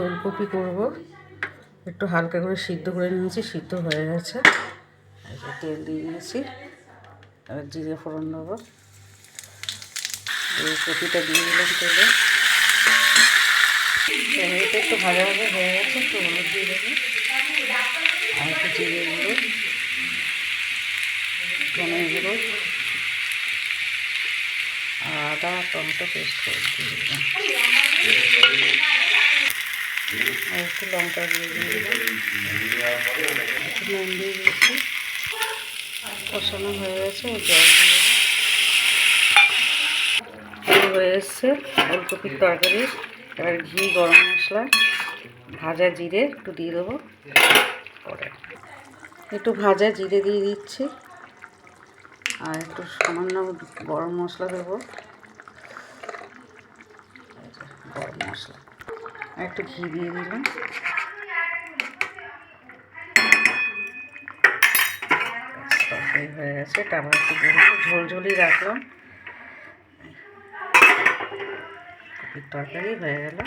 ওলকপি করব, একটু হালকা করে সিদ্ধ করে নিয়েছি, সিদ্ধ হয়ে গেছে। তেল দিয়ে দিয়েছি, এবার জিরে ফোড়ন দেবো। ওলকপিটা দিয়ে দিলাম তেলে, এটা একটু ভাজা ভাজা হয়ে গেছে, একটু হলুদ দিয়ে দেবো আর একটু জিরে গুঁড়ো, ধনে গুঁড়ো, আদা টমেটো পেস্ট করে দিয়ে দিলাম, আর একটু লঙ্কা দিয়ে দিলাম, একটু নুন দিয়ে দিয়েছি। কষানো হয়ে গেছে, জল দিয়ে হয়ে এসছে ওলকপির তরকারি। এবার ঘি, গরম মশলা, ভাজা জিরে একটু দিয়ে দেবো, পরে একটু ভাজা জিরে দিয়ে দিচ্ছি, আর একটু সামান্য গরম মশলা দেবো, গরম মশলা, আর একটু ঘি দিয়ে দিলাম। তরকারি হয়ে গেছে, তারপর একটু ঝোলঝোলি রাখলাম, তরকারি হয়ে গেল।